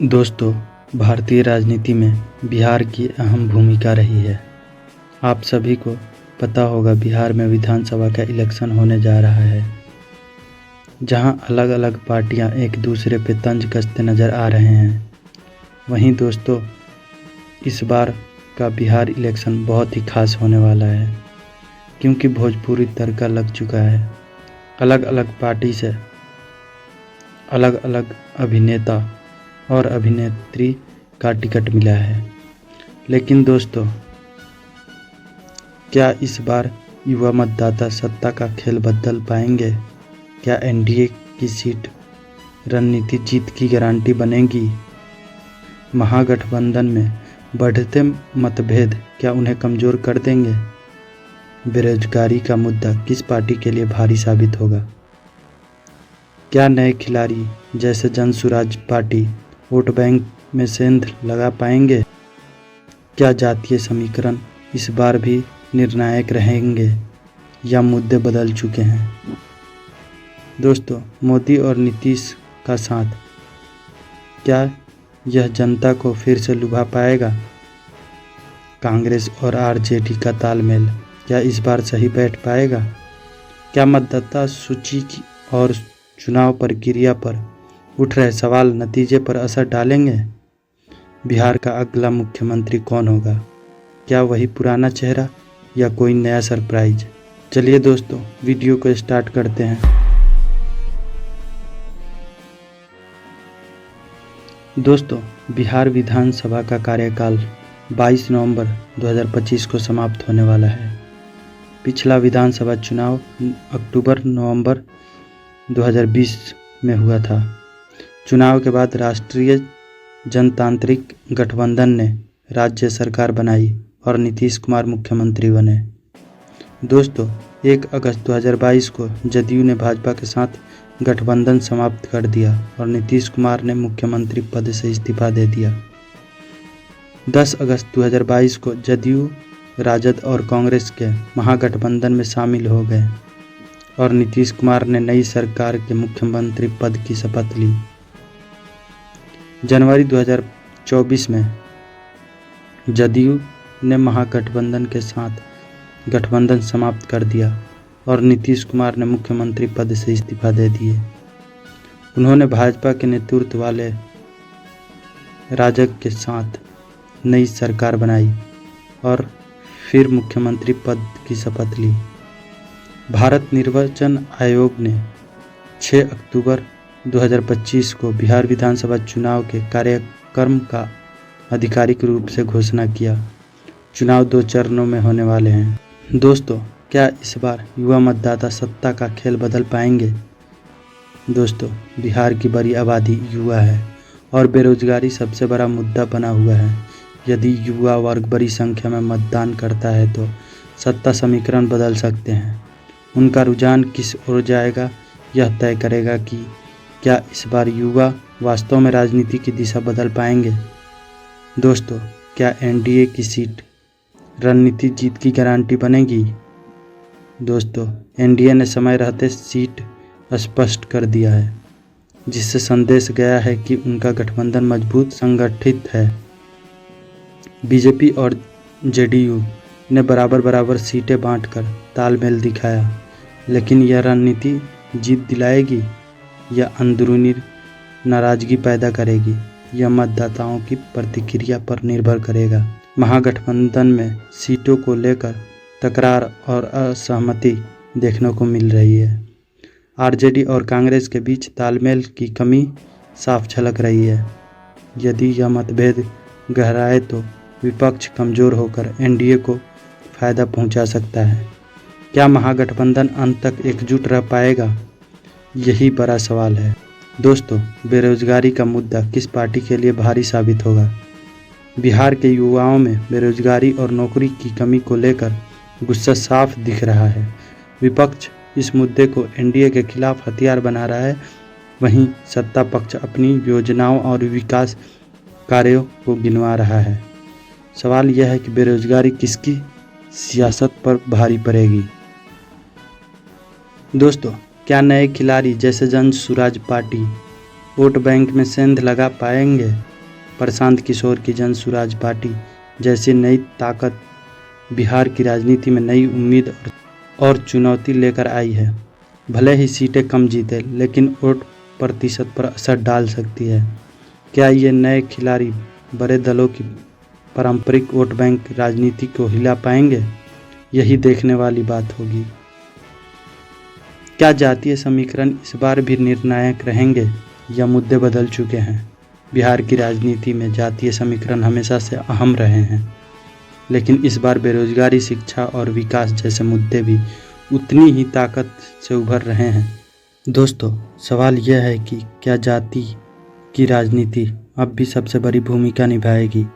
दोस्तों, भारतीय राजनीति में बिहार की अहम भूमिका रही है। आप सभी को पता होगा बिहार में विधानसभा का इलेक्शन होने जा रहा है, जहां अलग अलग पार्टियां एक दूसरे पे तंज कसते नज़र आ रहे हैं। वहीं दोस्तों, इस बार का बिहार इलेक्शन बहुत ही खास होने वाला है, क्योंकि भोजपुरी तड़का लग चुका है। अलग अलग पार्टी से अलग अलग अभिनेता और अभिनेत्री का टिकट मिला है। लेकिन दोस्तों, क्या इस बार युवा मतदाता सत्ता का खेल बदल पाएंगे? क्या एनडीए की सीट रणनीति जीत की गारंटी बनेगी? महागठबंधन में बढ़ते मतभेद क्या उन्हें कमज़ोर कर देंगे? बेरोजगारी का मुद्दा किस पार्टी के लिए भारी साबित होगा? क्या नए खिलाड़ी जैसे जनसुराज पार्टी वोट बैंक में सेंध लगा पाएंगे? क्या जातीय समीकरण इस बार भी निर्णायक रहेंगे या मुद्दे बदल चुके हैं? दोस्तों, मोदी और नीतीश का साथ क्या यह जनता को फिर से लुभा पाएगा? कांग्रेस और आरजेडी का तालमेल क्या इस बार सही बैठ पाएगा? क्या मतदाता सूची की और चुनाव प्रक्रिया पर उठ रहे सवाल नतीजे पर असर डालेंगे? बिहार का अगला मुख्यमंत्री कौन होगा? क्या वही पुराना चेहरा या कोई नया सरप्राइज? चलिए दोस्तों, वीडियो को स्टार्ट करते हैं। दोस्तों, बिहार विधानसभा का कार्यकाल 22 नवंबर 2025 को समाप्त होने वाला है। पिछला विधानसभा चुनाव अक्टूबर-नवंबर 2020 में हुआ था। चुनाव के बाद राष्ट्रीय जनतांत्रिक गठबंधन ने राज्य सरकार बनाई और नीतीश कुमार मुख्यमंत्री बने। दोस्तों, 1 अगस्त 2022 को जदयू ने भाजपा के साथ गठबंधन समाप्त कर दिया और नीतीश कुमार ने मुख्यमंत्री पद से इस्तीफा दे दिया। 10 अगस्त 2022 को जदयू, राजद और कांग्रेस के महागठबंधन में शामिल हो गए और नीतीश कुमार ने नई सरकार के मुख्यमंत्री पद की शपथ ली। जनवरी 2024 में जदयू ने महागठबंधन के साथ गठबंधन समाप्त कर दिया और नीतीश कुमार ने मुख्यमंत्री पद से इस्तीफा दे दिए। उन्होंने भाजपा के नेतृत्व वाले राजग के साथ नई सरकार बनाई और फिर मुख्यमंत्री पद की शपथ ली। भारत निर्वाचन आयोग ने 6 अक्टूबर 2025 को बिहार विधानसभा चुनाव के कार्यक्रम का आधिकारिक रूप से घोषणा किया। चुनाव 2 चरणों में होने वाले हैं। दोस्तों, क्या इस बार युवा मतदाता सत्ता का खेल बदल पाएंगे? दोस्तों, बिहार की बड़ी आबादी युवा है और बेरोजगारी सबसे बड़ा मुद्दा बना हुआ है। यदि युवा वर्ग बड़ी संख्या में मतदान करता है तो सत्ता समीकरण बदल सकते हैं। उनका रुझान किस ओर जाएगा, यह तय करेगा कि क्या इस बार युवा वास्तव में राजनीति की दिशा बदल पाएंगे। दोस्तों, क्या एनडीए की सीट रणनीति जीत की गारंटी बनेगी? दोस्तों, एनडीए ने समय रहते सीट स्पष्ट कर दिया है, जिससे संदेश गया है कि उनका गठबंधन मजबूत संगठित है। बीजेपी और जेडीयू ने बराबर सीटें बांटकर तालमेल दिखाया, लेकिन यह रणनीति जीत दिलाएगी या अंदरूनी नाराजगी पैदा करेगी, यह मतदाताओं की प्रतिक्रिया पर निर्भर करेगा। महागठबंधन में सीटों को लेकर तकरार और असहमति देखने को मिल रही है। आरजेडी और कांग्रेस के बीच तालमेल की कमी साफ झलक रही है। यदि यह मतभेद गहराए तो विपक्ष कमज़ोर होकर एनडीए को फायदा पहुंचा सकता है। क्या महागठबंधन अंत तक एकजुट रह पाएगा? यही बड़ा सवाल है। दोस्तों, बेरोजगारी का मुद्दा किस पार्टी के लिए भारी साबित होगा? बिहार के युवाओं में बेरोजगारी और नौकरी की कमी को लेकर गुस्सा साफ दिख रहा है। विपक्ष इस मुद्दे को एनडीए के खिलाफ हथियार बना रहा है, वहीं सत्ता पक्ष अपनी योजनाओं और विकास कार्यों को गिनवा रहा है। सवाल यह है कि बेरोजगारी किसकी सियासत पर भारी पड़ेगी? दोस्तों, क्या नए खिलाड़ी जैसे जनसुराज पार्टी वोट बैंक में सेंध लगा पाएंगे। प्रशांत किशोर की जन सुराज पार्टी जैसी नई ताकत बिहार की राजनीति में नई उम्मीद और चुनौती लेकर आई है। भले ही सीटें कम जीते, लेकिन वोट प्रतिशत पर असर डाल सकती है। क्या ये नए खिलाड़ी बड़े दलों की पारंपरिक वोट बैंक राजनीति को हिला पाएंगे? यही देखने वाली बात होगी। क्या जातीय समीकरण इस बार भी निर्णायक रहेंगे या मुद्दे बदल चुके हैं? बिहार की राजनीति में जातीय समीकरण हमेशा से अहम रहे हैं, लेकिन इस बार बेरोजगारी, शिक्षा और विकास जैसे मुद्दे भी उतनी ही ताकत से उभर रहे हैं। दोस्तों, सवाल यह है कि क्या जाति की राजनीति अब भी सबसे बड़ी भूमिका निभाएगी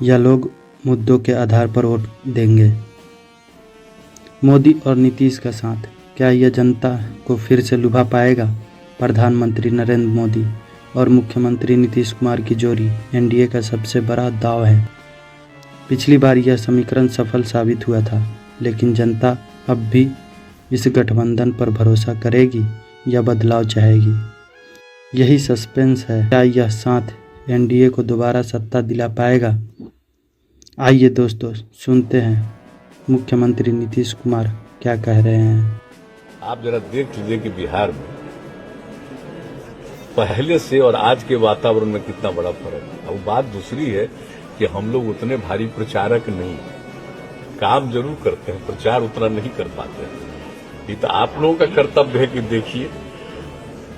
या लोग मुद्दों के आधार पर वोट देंगे? मोदी और नीतीश का साथ, क्या यह जनता को फिर से लुभा पाएगा? प्रधानमंत्री नरेंद्र मोदी और मुख्यमंत्री नीतीश कुमार की जोड़ी एनडीए का सबसे बड़ा दांव है। पिछली बार यह समीकरण सफल साबित हुआ था, लेकिन जनता अब भी इस गठबंधन पर भरोसा करेगी या बदलाव चाहेगी? यही सस्पेंस है। क्या यह साथ एनडीए को दोबारा सत्ता दिला पाएगा? आइए दोस्तों, सुनते हैं मुख्यमंत्री नीतीश कुमार क्या कह रहे हैं। आप जरा देख लीजिए कि बिहार में पहले से और आज के वातावरण में कितना बड़ा फर्क है। अब बात दूसरी है कि हम लोग उतने भारी प्रचारक नहीं, काम जरूर करते हैं, प्रचार उतना नहीं कर पाते हैं। ये तो आप लोगों का कर्तव्य है कि देखिए।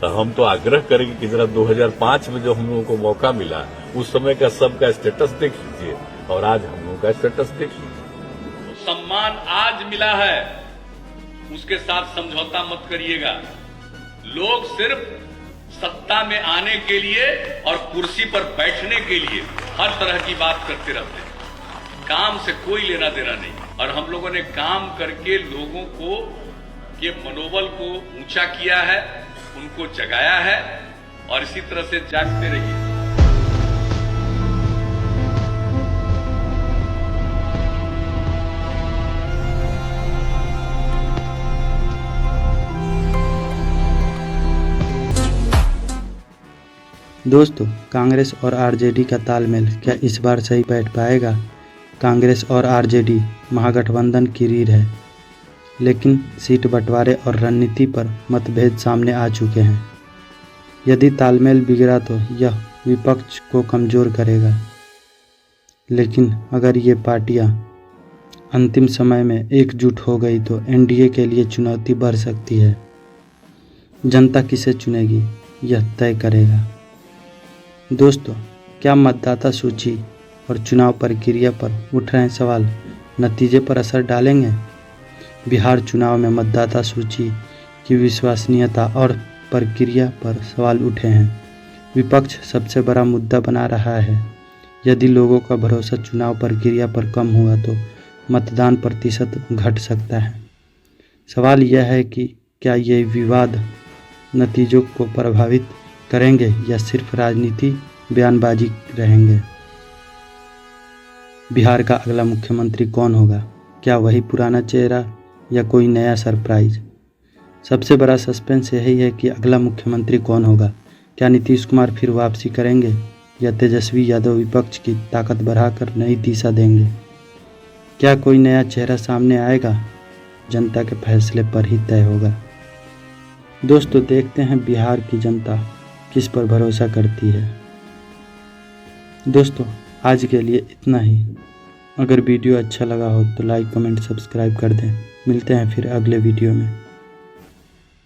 तो हम तो आग्रह करेंगे कि जरा 2005 में जो हम लोगों को मौका मिला, उस समय का सबका स्टेटस देख लीजिए और आज हम लोगों का स्टेटस देख लीजिए। सम्मान आज मिला है, उसके साथ समझौता मत करिएगा। लोग सिर्फ सत्ता में आने के लिए और कुर्सी पर बैठने के लिए हर तरह की बात करते रहते हैं। काम से कोई लेना देना नहीं। और हम लोगों ने काम करके लोगों को के मनोबल को ऊंचा किया है, उनको जगाया है और इसी तरह से जागते रहिए। दोस्तों, कांग्रेस और आरजेडी का तालमेल क्या इस बार सही बैठ पाएगा? कांग्रेस और आरजेडी महागठबंधन की रीढ़ है, लेकिन सीट बंटवारे और रणनीति पर मतभेद सामने आ चुके हैं। यदि तालमेल बिगड़ा तो यह विपक्ष को कमजोर करेगा, लेकिन अगर ये पार्टियां अंतिम समय में एकजुट हो गई तो एनडीए के लिए चुनौती बढ़ सकती है। जनता किसे चुनेगी, यह तय करेगा। दोस्तों, क्या मतदाता सूची और चुनाव प्रक्रिया पर उठ रहे सवाल नतीजे पर असर डालेंगे? बिहार चुनाव में मतदाता सूची की विश्वसनीयता और प्रक्रिया पर सवाल उठे हैं। विपक्ष सबसे बड़ा मुद्दा बना रहा है। यदि लोगों का भरोसा चुनाव प्रक्रिया पर कम हुआ तो मतदान प्रतिशत घट सकता है। सवाल यह है कि क्या ये विवाद नतीजों को प्रभावित करेंगे या सिर्फ राजनीति बयानबाजी रहेंगे? बिहार का अगला मुख्यमंत्री कौन होगा? क्या वही पुराना चेहरा या कोई नया सरप्राइज? सबसे बड़ा सस्पेंस यही है कि अगला मुख्यमंत्री कौन होगा। क्या नीतीश कुमार फिर वापसी करेंगे या तेजस्वी यादव विपक्ष की ताकत बढ़ाकर नई दिशा देंगे? क्या कोई नया चेहरा सामने आएगा? जनता के फैसले पर ही तय होगा। दोस्तों, देखते हैं बिहार की जनता किस पर भरोसा करती है। दोस्तों, आज के लिए इतना ही। अगर वीडियो अच्छा लगा हो तो लाइक, कमेंट, सब्सक्राइब कर दें। मिलते हैं फिर अगले वीडियो में।